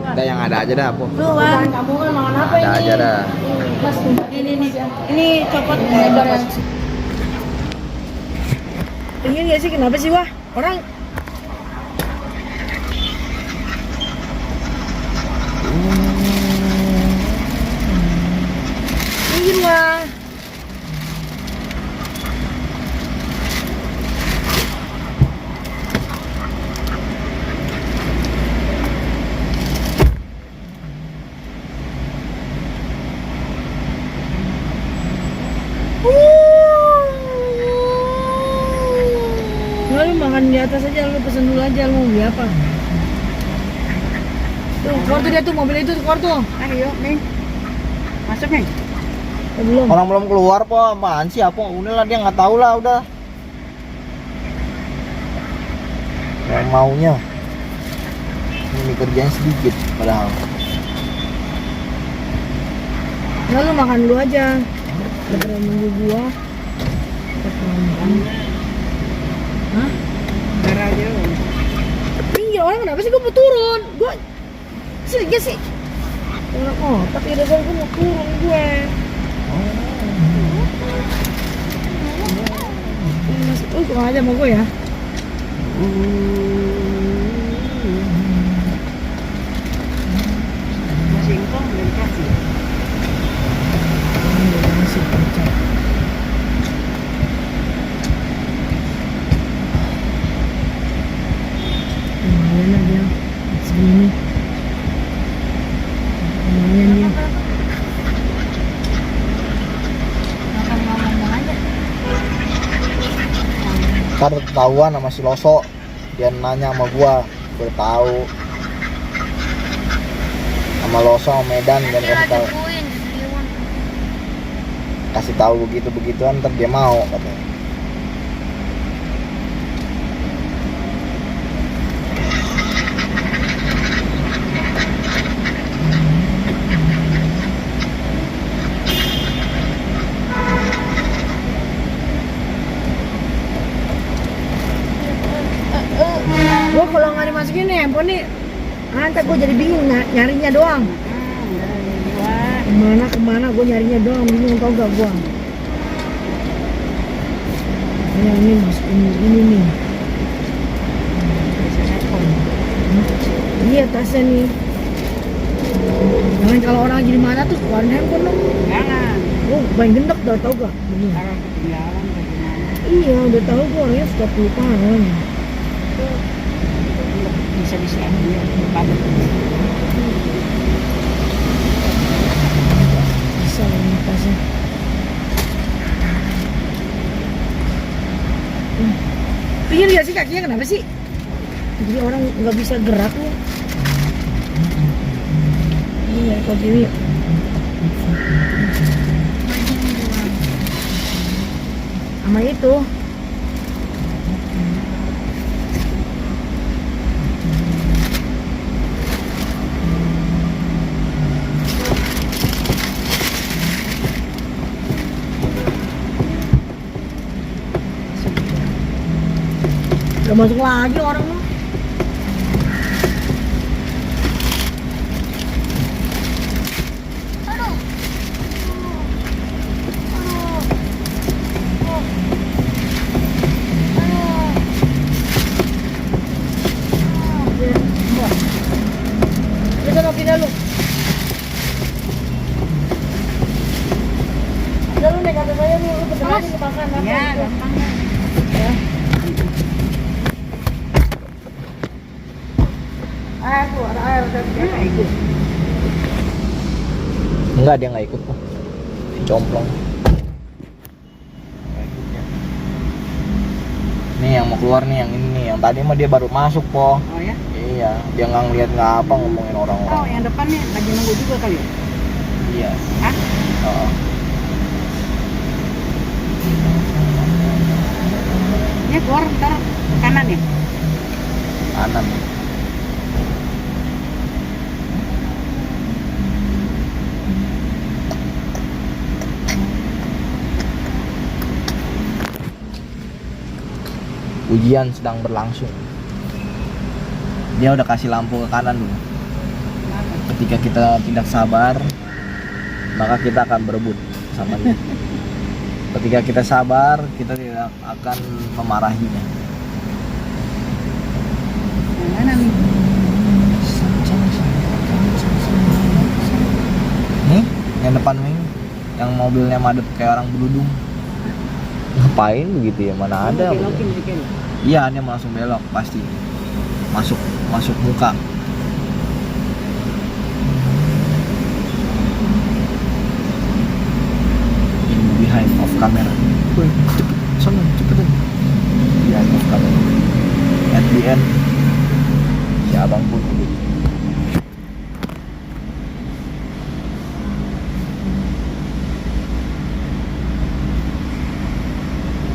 Udah yang ada aja dah, Po. Tuh, Bang. Kamu kan makan apa Ada ini? aja dah. Mas, ini copot dapat. Ini nggak sih, kenapa sih, wah? Orang ingin, wah. Lu makan di atas aja, lu pesen dulu aja, lu mau beli apa? Tuh, keluar tuh dia tuh, mobil itu keluar tuh. Ayo, nih. Masuk nih. Belum. Orang belum keluar, Po. Apaan sih? Aku udah lah, dia nggak tahu lah, udah. Yang maunya. Ini kerjaan sedikit padahal. Nah, lu makan dulu aja. Daripada nunggu gua. Hah? Darah aja. Iya, orang kenapa sih gua mau turun? Gua sini aja sih. Orang tapi ada gua mau turun gue. Masuk, kurang aja sama gue ya. Masih engkau belum kasih. Masih kocak. Lumayan dia segini. Lumayan dia. Ntar ketahuan sama si Loso. Dia nanya sama gua tahu sama Loso sama Medan dan kasih tahu begitu begituan ntar dia mau katanya. Gua kalau nggak dimasukin nih handphone nih, ntar gua jadi bingung nyarinya doang. Kemana gue nyarinya doang, bingung tau gak gue. Ini masukin ini nih. Iya tasnya nih. Jangan kalau orang lagi di mana tuh keluarin handphone dong. Jangan. Gue paling gendek dah tau gak? Begini. Taruh ketinggalan bagaimana? Iya udah tahu gue orangnya suka pelupaan orangnya. Bisa dia padat. Bisa ini tasnya. Pikir gak sih kakinya kenapa sih? Jadi orang nggak bisa gerak nih. Ini ya kok gini. Sama itu. Udah masuk lagi orang mah. Pindah lu. Udah lu naik atas aja lu bentar lagi lu makan apa? Ya, gampang ya. Ya. Aduh, ada air dan dia nggak ikut. Enggak, dia nggak ikut kok. Si Complong. Nih yang mau keluar nih, yang ini nih, yang tadi mah dia baru masuk, Po. Oh ya? Iya, dia nggak ngeliat nggak apa ngomongin orang-orang. Oh, yang depan nih lagi nunggu juga kali ya? Iya. Hah? Oh. Ini keluar ntar kanan ya? Kanan. Ujian sedang berlangsung. Dia udah kasih lampu ke kanan dulu. Ketika kita tidak sabar, maka kita akan berebut sama dia. Ketika kita sabar, kita tidak akan memarahinya. Yang mana nih? Nih, yang depan ini, yang mobilnya madep kayak orang berudung. Ngapain begitu ya? Mana ada? Belokin dikit. Iya, dia langsung belok pasti. Masuk muka. In behind of camera. Woi, cepet, sana, cepetan. Behind of camera. At the end, si abang pun udah.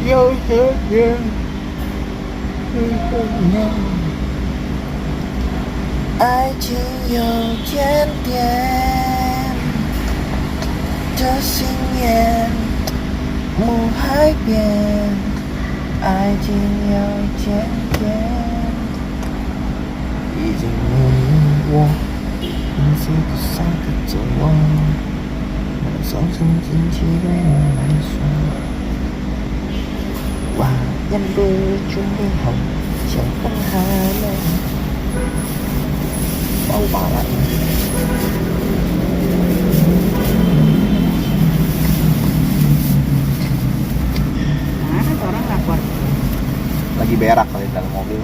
Yo, yo, yo. Ai chỉ yêu千点，这心眼母海边，爱情有千点，已经无你我，你是不是个绝望？我双手紧紧对我来说。Và nhân đôi chúng đi hồng chẳng phân hà này mau bà lại Mana tuh orang lapor? lagi berak kali dalam mobil.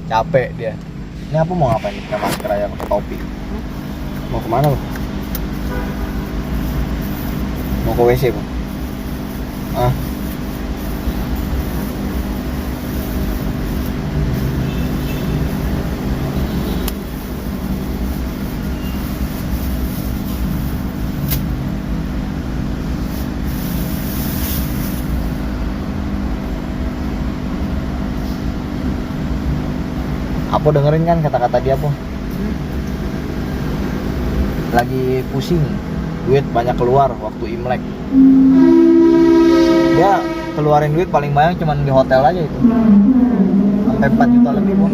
Capek dia. Ini apa mau ngapain? Pakai masker aja, pakai topi. Mau kemana lu? Mau ke WC bu? Ah. Apa dengerin kan kata-kata dia po? Lagi pusing, duit banyak keluar waktu Imlek. Dia keluarin duit paling banyak cuman di hotel aja itu, sampai 4 juta lebih pun.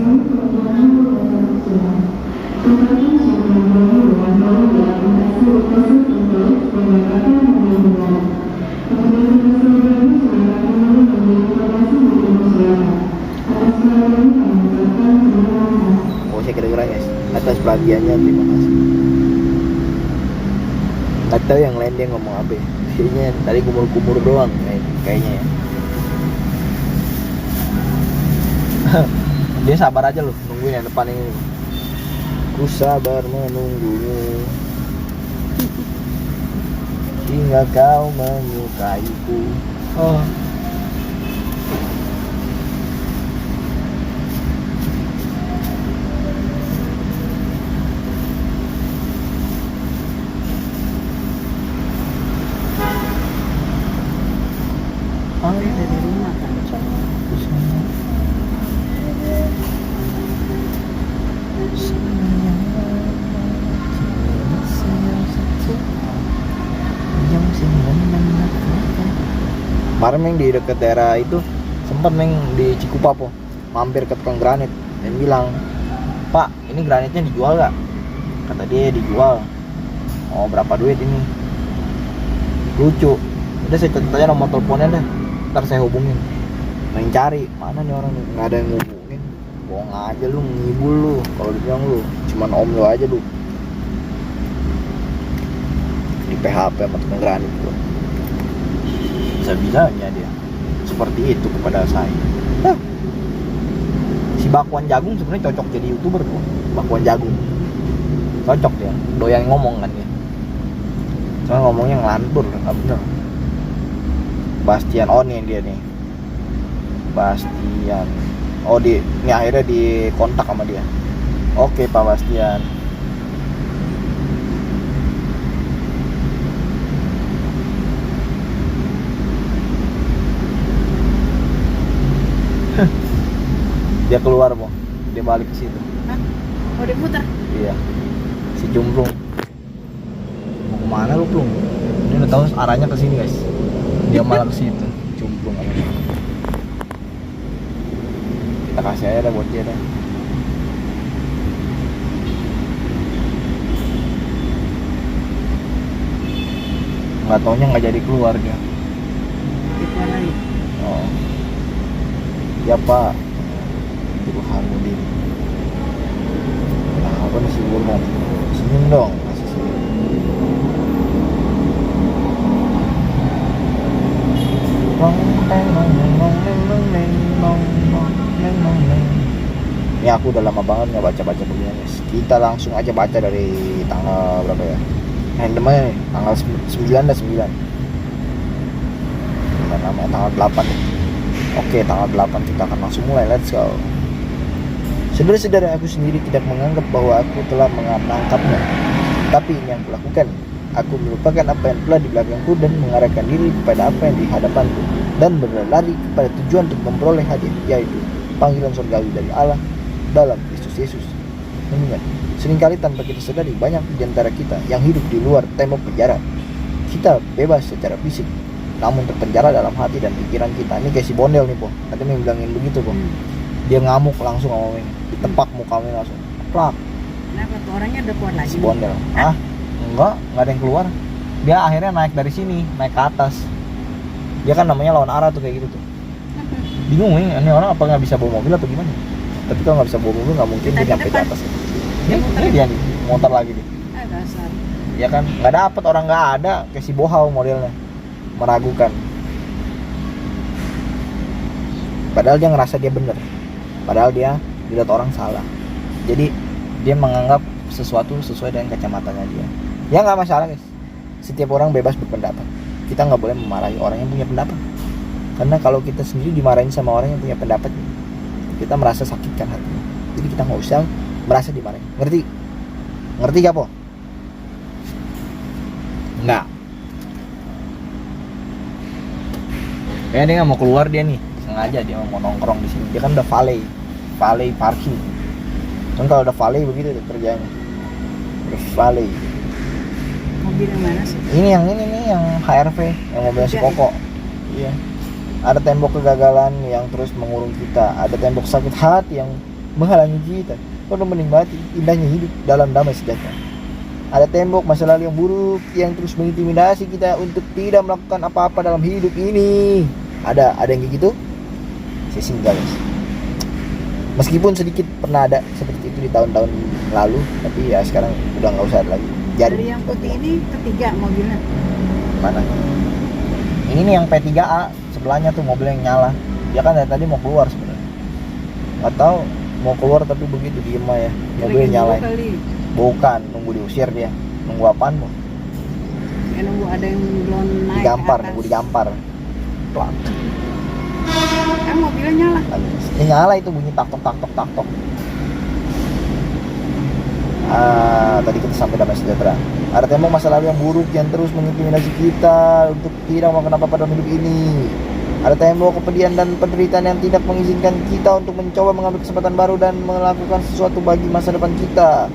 Oh, saya kedengeran guys, atas perhatiannya terima kasih. Nggak tahu yang lain dia ngomong apa ya. Kayaknya tadi kumur-kumur doang kayaknya ya. Dia sabar aja loh, nungguin yang depan ini. Ku sabar menunggumu hingga kau menyukaiku. Oh. Dia dari rumah kan. Kemarin Meng di dekat daerah itu sempat Meng di Cikupa po, mampir ke tukang granit dan bilang, Pak ini granitnya dijual gak? Kata dia dijual. Oh berapa duit ini? Lucu. Udah saya catat aja nomor teleponnya deh, ntar saya hubungin. Main cari mana nih orang, nggak ada yang ngubungin. Bohong aja lu, ngibul lu. Kalau dibilang lu cuman om lu aja lu, di PHP sama tukang granit lu. Bisa-bisanya dia seperti itu kepada saya. Si Bakwan Jagung sebenarnya cocok jadi YouTuber tuh. Bakwan Jagung cocok dia, doyan ngomong kan dia. Soalnya ngomongnya ngelantur, nggak bener. Bastian, oh nih dia nih Bastian. Oh ini akhirnya dikontak sama dia. Oke Pak Bastian. Dia keluar po, dia balik ke situ. Hah? Oh diputar? Iya, si Jumplung. Mau kemana lu Plung? Ini udah tahu arahnya ke sini guys. Dia malah ke situ, Jumplung. Kita kita kasih aja dah buat dia dah. Nggak taunya nggak jadi keluar dia. Itu lagi. Oh ya pak, Burhanuddin. Nah apa nih si Burhan, senyum dong, kasih senyum. Ini aku udah lama banget nggak baca-baca begini guys. Kita langsung aja baca dari tanggal berapa ya? Random aja nih, tanggal 9 dan 9. Dan namanya tanggal 8. Oke, tanggal 8 kita akan langsung mulai. Let's go. Saudara-saudara, aku sendiri tidak menganggap bahwa aku telah menangkapnya. Tapi ini yang kulakukan. Aku melupakan apa yang telah di belakangku dan mengarahkan diri kepada apa yang di hadapanku, dan berlari kepada tujuan untuk memperoleh hadiah, yaitu panggilan surgawi dari Allah dalam Kristus Yesus. Mengingat, seringkali tanpa kita sadari banyak di antara kita yang hidup di luar tembok penjara. Kita bebas secara fisik, namun terpenjara dalam hati dan pikiran kita. Ini kayak si Bondel nih po, nanti Ming bilangin begitu po. Dia ngamuk langsung sama Ming, ditepak mukanya langsung, plak. Kenapa tuh orangnya udah kuat lagi? Si Bondel, ah enggak ada yang keluar. Dia akhirnya naik dari sini, naik ke atas. Dia kan namanya lawan arah tuh kayak gitu tuh. Bingung nih, ini orang apa nggak bisa bawa mobil atau gimana? Tapi kalau nggak bisa bawa mobil nggak mungkin dia Tadi nyampe di depan. atas. Ini dia nih, motor lagi nih. Ah, dasar. Ya kan, nggak dapet, orang nggak ada, kayak si Bohau modelnya, meragukan. Padahal dia ngerasa dia bener, padahal dia dilihat orang salah. Jadi dia menganggap sesuatu sesuai dengan kacamatanya dia. Ya nggak masalah guys, setiap orang bebas berpendapat. Kita nggak boleh memarahi orang yang punya pendapat, karena kalau kita sendiri dimarahin sama orang yang punya pendapat, kita merasa sakit kan hatinya. Jadi kita nggak usah merasa dimarahin. Ngerti gak po? Nggak. Kayaknya dia nggak mau keluar dia nih, sengaja dia mau nongkrong di sini. Dia kan udah valet parking. Kan kalau udah valet begitu tuh kerjanya. Udah valet. Mobil yang mana sih? Ini yang ini nih yang HRV, yang mobilnya si Iya. Koko. Iya. Ada tembok kegagalan yang terus mengurung kita. Ada tembok sakit hati yang menghalangi kita untuk menikmati indahnya hidup dalam damai sejahtera. Ada tembok masa lalu yang buruk yang terus mengintimidasi kita untuk tidak melakukan apa-apa dalam hidup ini. Ada yang kayak gitu? Saya singgah guys. Meskipun sedikit pernah ada seperti itu di tahun-tahun lalu, tapi ya sekarang udah nggak usah ada lagi. Dari yang putih ini ketiga mobilnya. Mana? Ini nih yang P3A, sebelahnya tuh mobil yang nyala. Dia kan dari tadi mau keluar sebenarnya. Nggak tahu mau keluar tapi begitu diem aja. Mobil Lagi nyalain. nunggu kali. Bukan, nunggu diusir dia. Nunggu apaan mo? Ya nunggu ada yang belum naik. Digampar, ke atas. nunggu digampar. Plak. Mobilnya nyala. Ini nyala itu bunyi tak tok. Tadi kita sampai damai sejahtera. Ada tembok masa lalu yang buruk yang terus mengintimidasi kita untuk tidak melakukan apa-apa dalam hidup ini. Ada tembok kepedihan dan penderitaan yang tidak mengizinkan kita untuk mencoba mengambil kesempatan baru dan melakukan sesuatu bagi masa depan kita.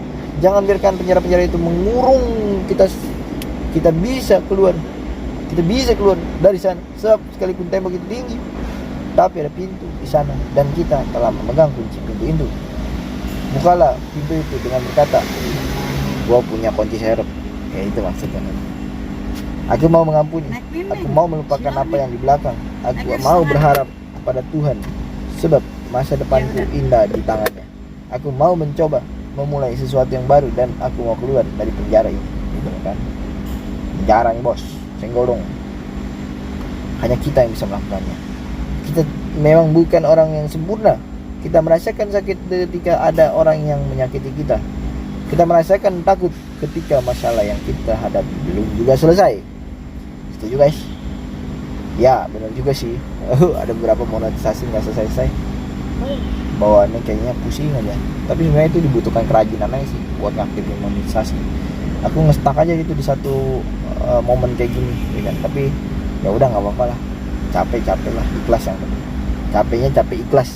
Jangan biarkan penjara-penjara itu mengurung kita. Kita bisa keluar dari sana. Sebab sekalipun tembok itu tinggi, tapi ada pintu di sana dan kita telah memegang kunci pintu itu. Bukalah pintu itu dengan berkata, gua punya kunci serep. Kayak itu maksudnya. Aku mau mengampuni. Aku mau melupakan apa yang di belakang. Aku mau berharap pada Tuhan, sebab masa depanku indah di tangannya. Aku mau mencoba memulai sesuatu yang baru dan aku mau keluar dari penjara ini. Gitu kan? Penjara nih bos, senggol dong. Hanya kita yang bisa melakukannya. Kita memang bukan orang yang sempurna. Kita merasakan sakit ketika ada orang yang menyakiti kita. Kita merasakan takut ketika masalah yang kita hadapi belum juga selesai. Setuju guys? Ya benar juga sih. Ada beberapa monetisasi nggak selesai. Bawaannya kayaknya pusing aja. Tapi sebenarnya itu dibutuhkan kerajinan aja sih buat ngaktifin monetisasi. Aku ngestak aja gitu di satu momen kayak gini, ya kan? Tapi ya udah nggak apa-apa lah. Capek lah, ikhlas yang penting. Capeknya capek ikhlas.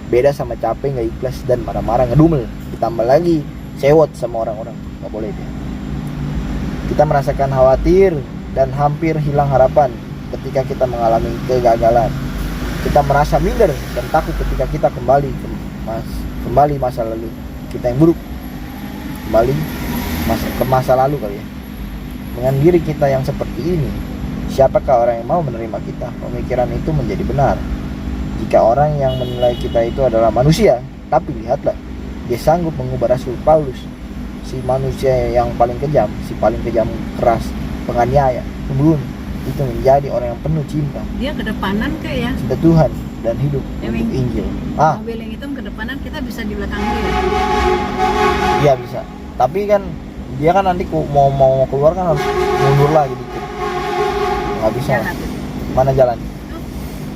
Beda sama capek nggak ikhlas dan marah-marah ngedumel. Ditambah lagi sewot sama orang-orang, nggak boleh dia. Kita merasakan khawatir dan hampir hilang harapan ketika kita mengalami kegagalan. Kita merasa minder dan takut ketika kita kembali kembali masa lalu kita yang buruk, kembali ke masa lalu kali ya. Dengan diri kita yang seperti ini, siapakah orang yang mau menerima kita? Pemikiran itu menjadi benar jika orang yang menilai kita itu adalah manusia. Tapi lihatlah, dia sanggup mengubah Rasul Paulus, si manusia yang paling kejam, si paling kejam, keras, penganiaya, pembunuh, itu menjadi orang yang penuh cinta. Dia kedepanan kayak ya. Cinta Tuhan dan hidup Ya, untuk Ming. Injil. Mobil yang hitam kedepanan, kita bisa di belakang dia. Iya bisa. Tapi kan dia kan nanti mau keluar kan harus mundur lagi dikit. Nggak bisa. Jalan. Mana jalan? Tuh,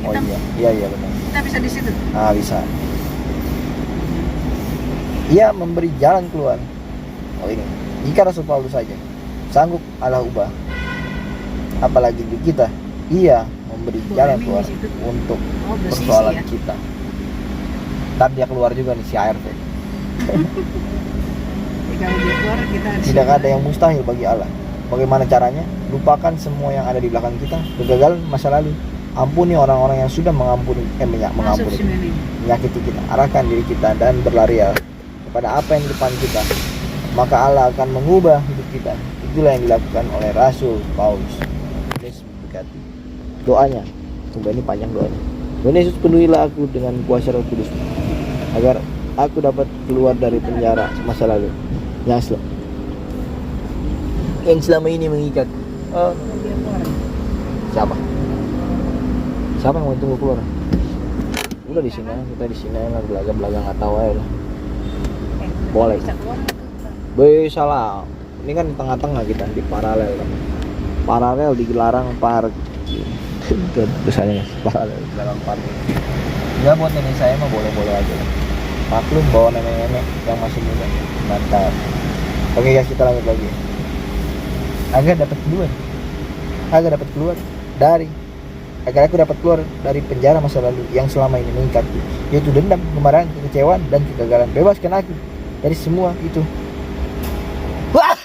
Oh hitam. iya benar. Kita bisa di situ. Ah bisa. Ia memberi jalan keluar. Oh ini. Jika Rasul Paulus saja sanggup Allah ubah, apalagi di kita, ia memberi jalan Ming, keluar di situ. untuk Oh, bersisi persoalan ya. kita. Ntar dia keluar juga nih si ARV. Jadi kalau dia keluar, kita di Tidak situ. ada yang mustahil bagi Allah. Bagaimana caranya? Lupakan semua yang ada di belakang kita, kegagalan masa lalu. Ampuni orang-orang yang sudah Masuk mengampuni, sini. menyakiti kita. Arahkan diri kita dan berlarilah kepada apa yang di depan kita. Maka Allah akan mengubah hidup kita. Itulah yang dilakukan oleh Rasul Paulus. Yesus memberkati. Doanya, tunggu ini panjang doanya. Tuhan Yesus, penuhilah aku dengan kuasa Roh Kudus, agar aku dapat keluar dari penjara masa lalu yang selama ini mengikat. Dia keluar. Siapa yang mau tunggu keluar? Udah di sini, kita di sini lah, belaga nggak tahu aja lah. Boleh. Bisa keluar. Bisa lah. Ini kan di tengah-tengah kita di paralel kan. Paralel di Gelarang Parkir. Biasanya paralel di Gelarang Parkir. Ya buat nenek saya mah boleh-boleh aja lah. Maklum bawa nenek-nenek yang masih muda. Mantap. Oke guys, kita lanjut lagi. Agar dapat keluar agar aku dapat keluar dari penjara masa lalu yang selama ini mengikatku, yaitu dendam, kemarahan, kekecewaan, dan kegagalan. Bebaskan aku dari semua itu. Wah!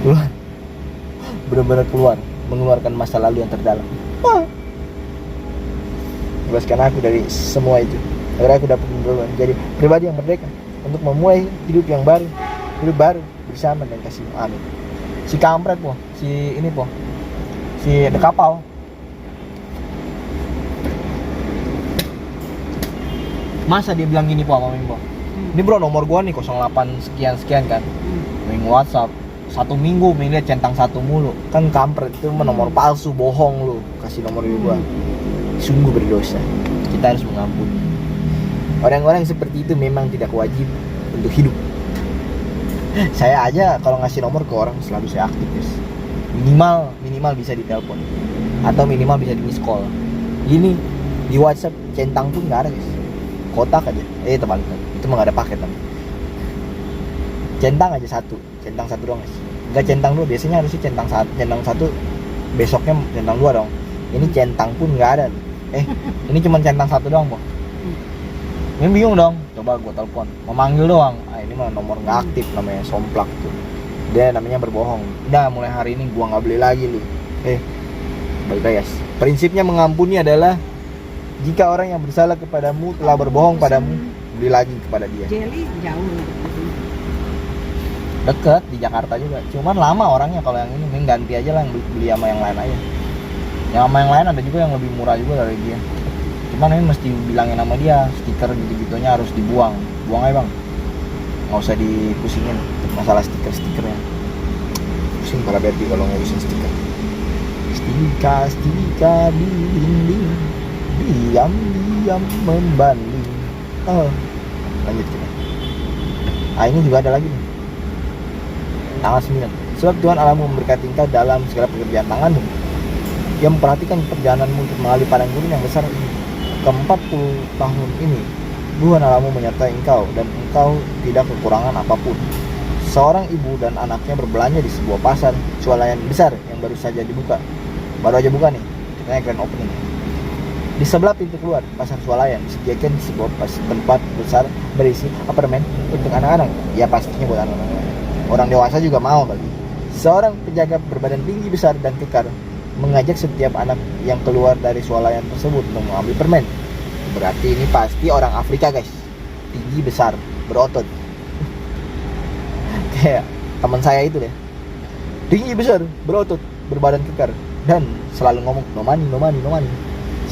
Keluar. Benar-benar keluar, mengeluarkan masa lalu yang terdalam. Bebaskan aku dari semua itu, agar aku dapat menjadi pribadi yang merdeka untuk memulai hidup yang baru, hidup baru bersama dan kasih. Amin. Si kampret po, si The Kapau. Masa dia bilang gini po sama Ming po? Ini bro, nomor gua nih 08 sekian kan. Ming WhatsApp 1 minggu Ming lihat centang 1 mulu. Kan kampret itu nomor palsu, bohong lu. Kasih nomor gua. Sungguh berdosa. Kita harus mengampuni. Orang-orang seperti itu memang tidak wajib untuk hidup. Saya aja kalau ngasih nomor ke orang selalu saya aktif guys. Minimal bisa ditelepon atau minimal bisa di miss call. Ini di WhatsApp centang pun nggak ada guys. Kotak aja. Terbalik. Itu mah nggak ada paket tapi. Centang aja centang satu doang guys. Nggak centang dua, biasanya harusnya centang satu, besoknya centang dua dong. Ini centang pun nggak ada. Ini cuma centang satu doang po. Ini bingung dong, coba gue telepon, memanggil doang. Ini mah nomor nggak aktif, namanya somplak tuh. Dia namanya berbohong. Udah mulai hari ini gue nggak beli lagi lu. Baik guys. Prinsipnya mengampuni adalah jika orang yang bersalah kepadamu telah berbohong padamu, beli lagi kepada dia. Jelly jauh. Deket di Jakarta juga. Cuman lama orangnya kalau yang ini, Ming ganti aja lah, beli sama yang lain aja. Yang sama yang lain ada juga yang lebih murah juga dari dia. Cuman ini mesti bilangin sama dia, stiker gitu-gitunya harus dibuang. Buang aja bang, nggak usah dipusingin masalah stikernya. Pusing para baby kalau ngurusin stiker. Stiker di dinding, diam membanding. Lanjut kita. Ini juga ada lagi nih, tanggal 9. Sebab Tuhan Allahmu memberkati engkau dalam segala pekerjaan tanganmu, yang memperhatikan perjalananmu untuk mengalami padang gurun yang besar ini. Ke-40 tahun ini Tuhan Allahmu menyertai engkau, dan engkau tidak kekurangan apapun. Seorang ibu dan anaknya berbelanja di sebuah pasar swalayan besar yang baru aja buka nih, ceritanya grand opening. Di sebelah pintu keluar pasar swalayan disediakan sebuah tempat besar berisi apartemen untuk anak-anak. Ya pastinya buat anak-anak, orang dewasa juga mau kali. Seorang penjaga berbadan tinggi besar dan kekar mengajak setiap anak yang keluar dari swalayan tersebut untuk mengambil permen. Berarti ini pasti orang Afrika guys, tinggi, besar, berotot. Kayak teman saya itu deh, tinggi, besar, berotot, berbadan kekar, dan selalu ngomong no money, no money, no money.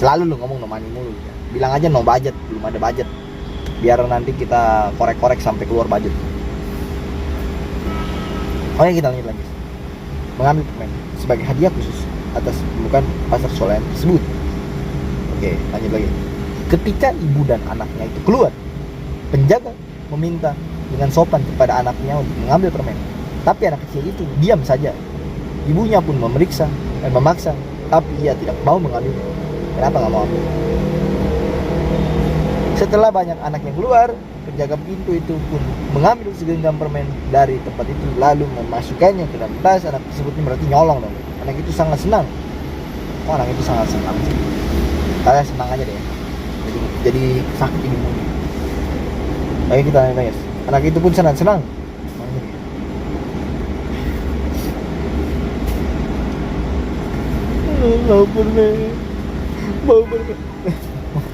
Selalu lu ngomong no money mulu. Bilang aja no budget, belum ada budget, biar nanti kita korek-korek sampai keluar budget. Oke, kita lanjut lagi. Mengambil permen sebagai hadiah khusus atas pembukaan pasar swalayan tersebut. Oke, lanjut lagi. Ketika ibu dan anaknya itu keluar, penjaga meminta dengan sopan kepada anaknya untuk mengambil permen. Tapi anak kecil itu diam saja. Ibunya pun memeriksa dan memaksa, tapi ia tidak mau mengambil. Kenapa nggak mau ambil? Setelah banyak anak yang keluar, penjaga pintu itu pun mengambil segenggam permen dari tempat itu lalu memasukkannya ke dalam tas. Anak tersebut ini berarti nyolong dong. Anak itu sangat senang. Oh, anak itu sangat senang sih. Kalian senang aja deh. Jadi sakit ini mulu. Ayo kita lanjut guys. Anak itu pun senang. Mau permen.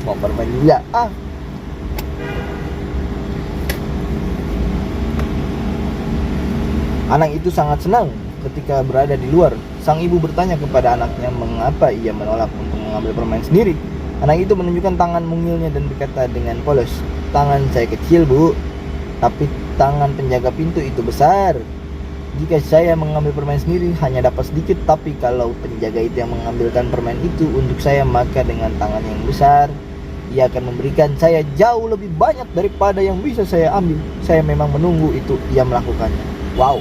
Mau permen juga. Anak itu sangat senang ketika berada di luar. Sang ibu bertanya kepada anaknya mengapa ia menolak untuk mengambil permen sendiri. Anak itu menunjukkan tangan mungilnya dan berkata dengan polos, "Tangan saya kecil, Bu, tapi tangan penjaga pintu itu besar. Jika saya mengambil permen sendiri hanya dapat sedikit, tapi kalau penjaga itu yang mengambilkan permen itu untuk saya, maka dengan tangan yang besar ia akan memberikan saya jauh lebih banyak daripada yang bisa saya ambil. Saya memang menunggu itu ia melakukannya." Wow.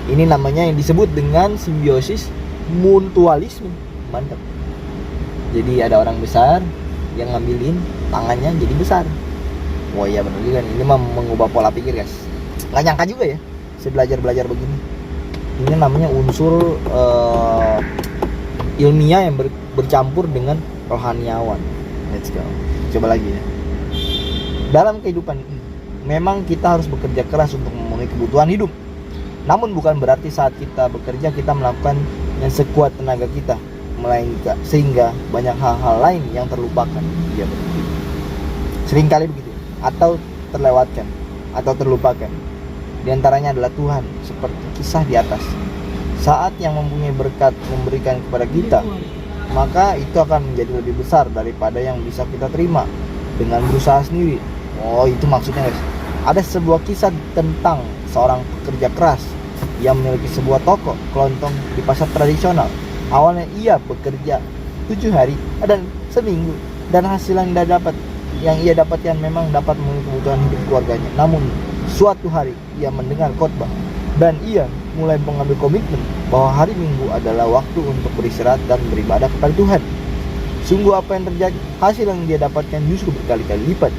Ini namanya yang disebut dengan simbiosis mutualisme. Mantap. Jadi ada orang besar yang ngambilin, tangannya jadi besar. Wah iya benar juga nih. Ini mah mengubah pola pikir guys. Nggak nyangka juga ya, saya belajar begini. Ini namanya unsur ilmiah yang bercampur dengan rohaniawan. Let's go. Coba lagi ya. Dalam kehidupan ini, memang kita harus bekerja keras untuk memenuhi kebutuhan hidup. Namun bukan berarti saat kita bekerja kita melakukan yang sekuat tenaga kita, melainkan sehingga banyak hal-hal lain yang terlupakan. Ya betul. Seringkali begitu, atau terlewatkan, atau terlupakan. Di antaranya adalah Tuhan, seperti kisah di atas. Saat yang mempunyai berkat memberikan kepada kita, maka itu akan menjadi lebih besar daripada yang bisa kita terima dengan berusaha sendiri. Oh, itu maksudnya guys. Ada sebuah kisah tentang seorang pekerja keras yang memiliki sebuah toko kelontong di pasar tradisional. Awalnya ia bekerja 7 hari dan seminggu, dan hasil yang ia dapatkan memang dapat memenuhi kebutuhan hidup keluarganya. Namun suatu hari ia mendengar khotbah dan ia mulai mengambil komitmen bahwa hari Minggu adalah waktu untuk beristirahat dan beribadah kepada Tuhan. Sungguh apa yang terjadi? Hasil yang dia dapatkan justru berkali-kali lipat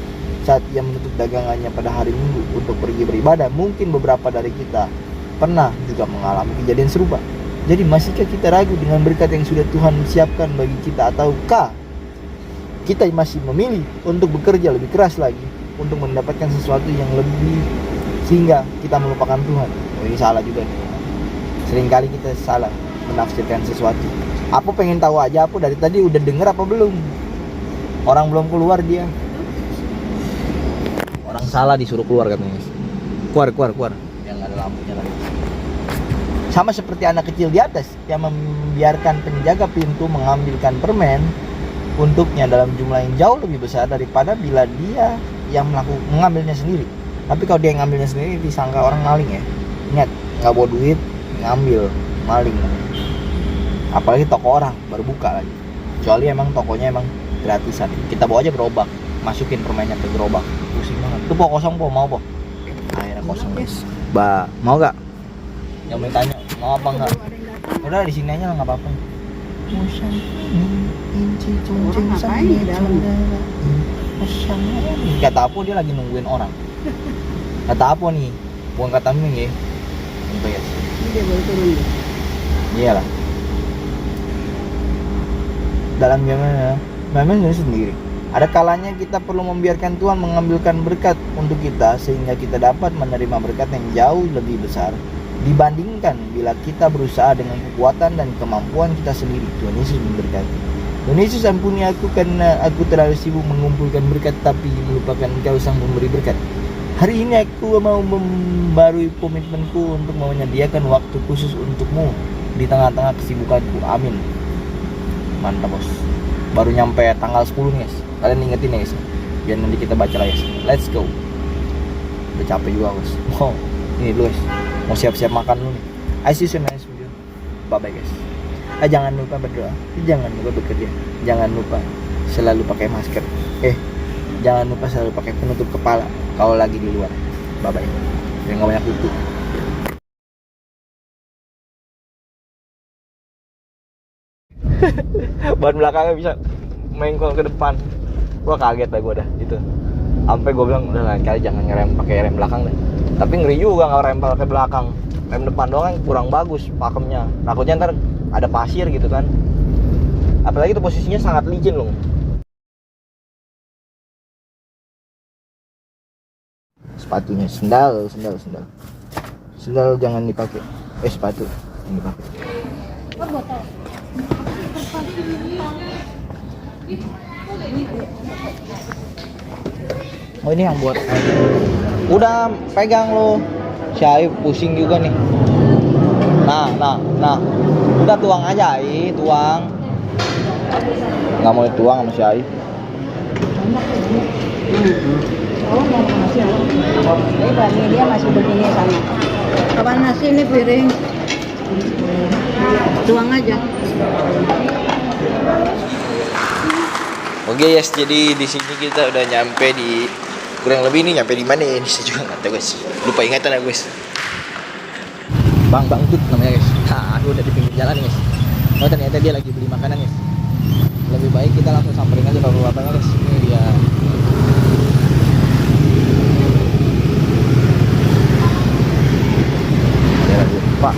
saat ia menutup dagangannya pada hari Minggu untuk pergi beribadah. Mungkin beberapa dari kita pernah juga mengalami kejadian serupa. Jadi masihkah kita ragu dengan berkat yang sudah Tuhan siapkan bagi kita, ataukah kita masih memilih untuk bekerja lebih keras lagi untuk mendapatkan sesuatu yang lebih sehingga kita melupakan Tuhan? Oh, ini salah juga nih. Seringkali kita salah menafsirkan sesuatu. Aku pengen tahu aja, aku dari tadi udah denger apa belum? Orang belum keluar dia. Orang salah disuruh keluar katanya. Keluar. Yang ada lampunya lagi. Sama seperti anak kecil di atas yang membiarkan penjaga pintu mengambilkan permen untuknya dalam jumlah yang jauh lebih besar daripada bila dia yang mengambilnya sendiri. Tapi kalau dia yang ngambilnya sendiri disangka orang maling ya. Ingat, nggak bawa duit, ngambil, maling. Apalagi toko orang baru buka lagi. Kecuali emang tokonya emang gratisan. Kita bawa aja gerobak, masukin permennya ke gerobak. Pusing banget. Itu po kosong po, mau po? Akhirnya kosong. Mau gak? Yang mau tanya, mau apa enggak? Udah di sini aja lah, nggak apa-apa. Orang ngapain di dalam? Kata apa dia lagi nungguin orang. Kata apa nih? Bukan kata ming ya. Gitu ya. Ini dia baru turun nih. Iyalah. Dalam zaman sendiri, ada kalanya kita perlu membiarkan Tuhan mengambilkan berkat untuk kita sehingga kita dapat menerima berkat yang jauh lebih besar dibandingkan bila kita berusaha dengan kekuatan dan kemampuan kita sendiri. Tuhan Yesus memberkati. Tuhan Yesus ampuni aku karena aku terlalu sibuk mengumpulkan berkat tapi melupakan Engkau sang memberi berkat. Hari ini aku mau membarui komitmenku untuk menyediakan waktu khusus untukmu di tengah-tengah kesibukanku. Amin. Mantap bos. Baru nyampe tanggal 10 nih guys. Kalian ingetin ya guys, biar nanti kita baca lagi guys. Let's go. Udah capek juga guys. Wow, ini dulu guys, mau siap-siap makan dulu nih. I see you next video. Bye bye guys. Jangan lupa berdoa, jangan lupa bekerja, jangan lupa selalu pakai masker. Jangan lupa selalu pakai penutup kepala kalau lagi di luar. Bye bye. Jangan nggak banyak itu. Ban belakangnya bisa mengkol ke depan. Gua kaget dah gua dah itu. Sampai gua bilang udah lain kali jangan ngerem pakai rem belakang deh. Tapi ngeri juga nggak rem pakai belakang. Rem depan doang kan kurang bagus pakemnya. Takutnya ntar ada pasir gitu kan. Apalagi itu posisinya sangat licin loh. Sepatunya, sendal jangan dipakai. Sepatu yang dipakai. Oh ini yang buat. Udah pegang lo. Syai pusing juga nih. Nah. Udah tuang aja, tuang. Nggak mau dituang sama Syai. Ini dia masih begini sana. Kapan nasi ini piring? Tuang aja. Oke guys, jadi di sini kita udah nyampe di kurang lebih ini nyampe di mana ya? Ini saya juga nggak tahu guys. Lupa ingatan ya guys. Bang Tut namanya guys. Udah di pinggir jalan guys. Oh ternyata dia lagi beli makanan guys. Lebih baik kita langsung samperin aja kalau bapaknya guys. Ini dia. Pak,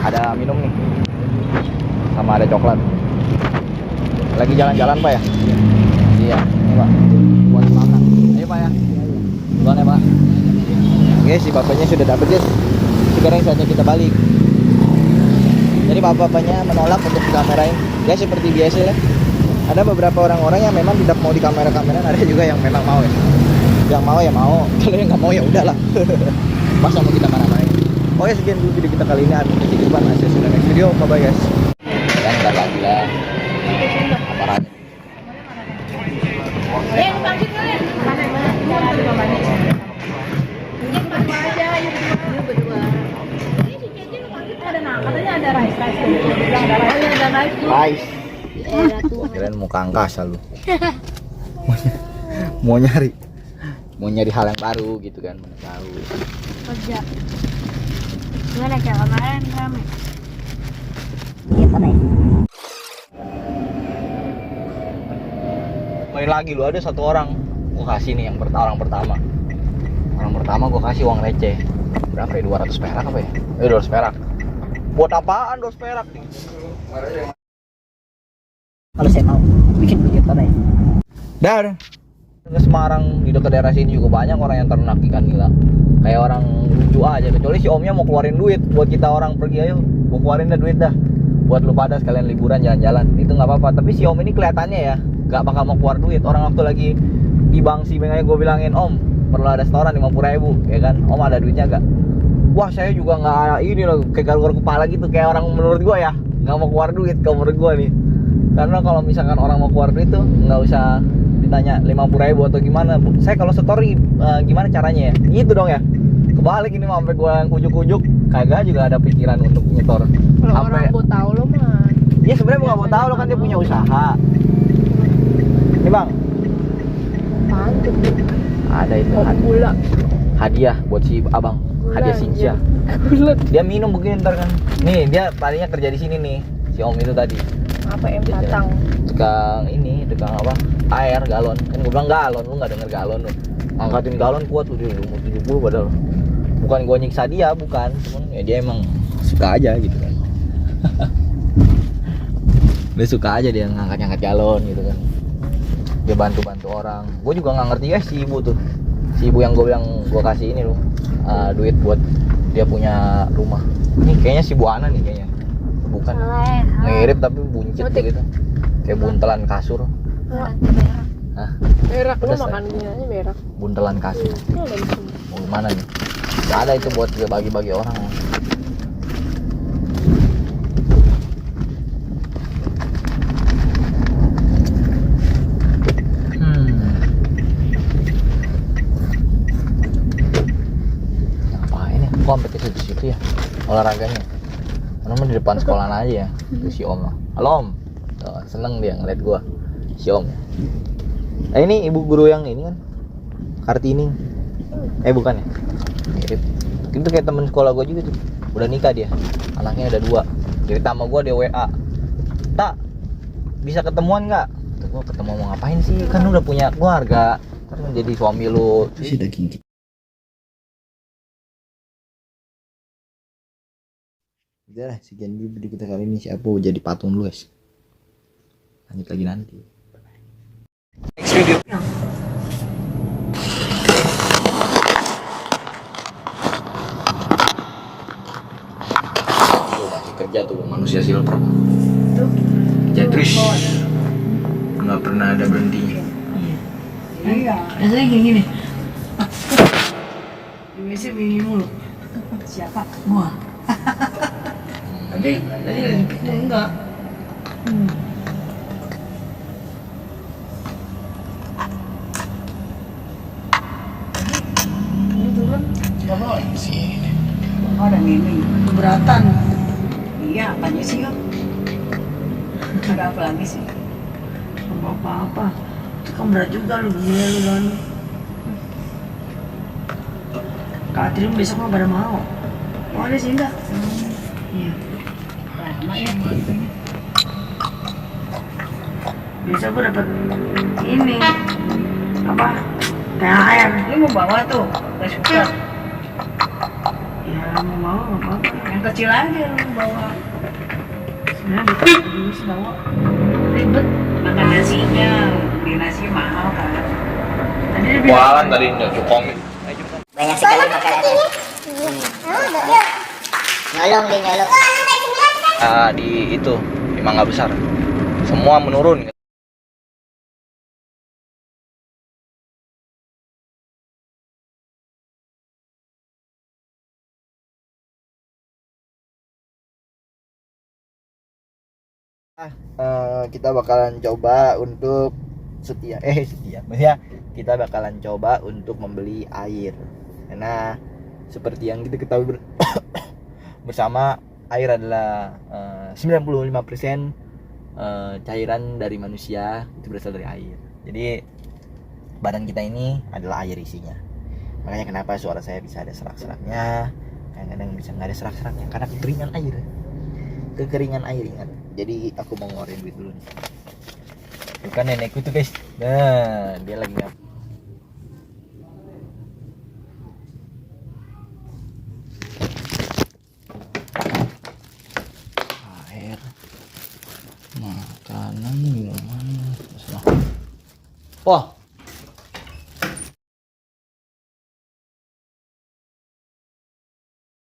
ada minum nih, sama ada coklat. Lagi jalan-jalan Pak ya? Iya, ini Pak, buat makan. Ayo Pak ya, duluan ya Pak. Oke, si bapaknya sudah dapet guys. Sekarang saatnya kita balik. Jadi bapaknya menolak untuk dikamerain. Ya seperti biasa ya. Ada beberapa orang-orang yang memang tidak mau dikamera-kameran, ada juga yang memang mau ya. Yang mau ya mau, kalau yang nggak mau ya udahlah. Masa mau kita marah-marahin? Oke, sekian dulu video kita kali ini. Amin kehidupan. Saya sudah next video. Bye bye guys. Dan ntar lagi lah. Aparat. Rice. Kirain mau ke angkasa lu. Mau nyari hal yang baru gitu kan, tahu. Kerja. Gimana kayak kemarin rame? Main lagi lu, ada satu orang gua kasih nih yang orang pertama gua kasih uang receh berapa ya, 200 perak apa ya? 200 perak. Buat apaan 200 perak nih? Kalau saya mau bikin video tadi. Dar. Ke Semarang di dekat daerah sini juga banyak orang yang ternak ikan gila. Kayak orang lucu aja, kecuali si omnya mau keluarin duit buat kita orang pergi, ayo mau keluarin dah duit dah buat lu pada sekalian liburan jalan-jalan, itu nggak apa-apa. Tapi si om ini kelihatannya ya nggak bakal mau keluar duit. Orang waktu lagi di Bangsi makanya gue bilangin, om perlu ada setoran 50.000 ya kan, om ada duitnya gak? Wah saya juga nggak ini loh, kayak garuk kepala gitu, kayak orang menurut gue ya nggak mau keluar duit kalau menurut gue nih. Karena kalau misalkan orang mau keluar duit tuh nggak usah ditanya 50.000 atau gimana. Saya kalau story gimana caranya ya? Gitu dong ya. Kebalik ini sampai gua yang kujuk-kujuk kagak juga ada pikiran untuk nyetor. Kalau sampai orang mau tahu lo mah. Iya sebenarnya gua nggak mau tahu lo kan dia punya usaha. Ini bang. Pantu. Ada itu Gula. hadiah buat si abang. Hadiah Sincia. Dia minum begini ntar kan. Nih dia tadinya kerja di sini nih. Si om itu tadi. Apa patang? Tukang apa? Air galon. Kan gua bilang galon, lu nggak denger galon lu. Angkatin galon kuat tuh dia umur 70 padahal. Bukan gua nyiksa dia, bukan. Cuman ya dia emang suka aja gitu kan. Dia suka aja dia ngangkat-ngangkat galon gitu kan. Dia bantu-bantu orang. Gua juga nggak ngerti si ibu tuh. Si ibu yang gua bilang gua kasih ini loh. Duit buat dia punya rumah. Ini kayaknya si Buana nih kayaknya. Bukan. Mirip tapi buncit gitu. Kayak buntelan kasur. Hah? Berak, lu Pedas, makan gini berak. Buntelan kasur. Ini ada di sini. Mau gimana nih? Gak ada itu buat dia bagi-bagi orang. Ngapain ya? Kok sampai ke situ ya olahraganya? Karena mah di depan sekolahan aja ya. Itu si Om. Halo Om. Tuh, seneng dia ngeliat gua. Si Om. Ini ibu guru yang ini kan? Kartini. Bukan ya? Mirip. Itu kayak temen sekolah gua juga tuh. Udah nikah dia. Anaknya ada 2. Cerita sama gua di WA. Tak, bisa ketemuan nggak? Tuh gua ketemu mau ngapain sih? Kan udah punya keluarga. Kan jadi suami lu. Si daging. Udah lah, sekian dulu video kita kali ini. Siapa jadi patung lu guys? Lanjut lagi nanti. Next video. Masih kerja tuh manusia silver. Kerja terus. Nggak pernah ada berhentinya. Iya. Biasanya kayak gini. Biasanya begini mulu. Siapa? Gua. Tadi lagi pikir enggak. Ini turun nggak boleh. Sini. Oh, ada mimi. Keberatan. Iya, apanya sih kok? Ada apa lagi sih? Apa-apa. Itu kan berat juga lu gila lu kan. Katrin besok mah pada mau. Mau ada sih enggak? Iya. Lama ya. Biasa gua dapat ini apa? THR. Ini mau bawa tuh, rice cooker. Ya mau bawa nggak apa-apa. Yang kecil aja lu bawa. Sebenarnya dulu sih bawa ribet. Makan nasinya, beli nasi mahal kan. Tadi dia bilang Walan tadi udah cukongin. Banyak sekali makanannya. Nyolong dia nyolong. Di itu di Mangga Besar semua menurun. Kita bakalan coba untuk maksudnya kita bakalan coba untuk membeli air karena seperti yang kita ketahui bersama air adalah 95% cairan dari manusia itu berasal dari air. Jadi badan kita ini adalah air isinya. Makanya kenapa suara saya bisa ada serak-seraknya, kadang-kadang bisa nggak ada serak-seraknya karena kekeringan air ingat. Jadi aku mau ngeluarin duit dulu nih. Bukan nenekku tuh guys. Nah dia lagi ngap. Air, makanan, minuman, wah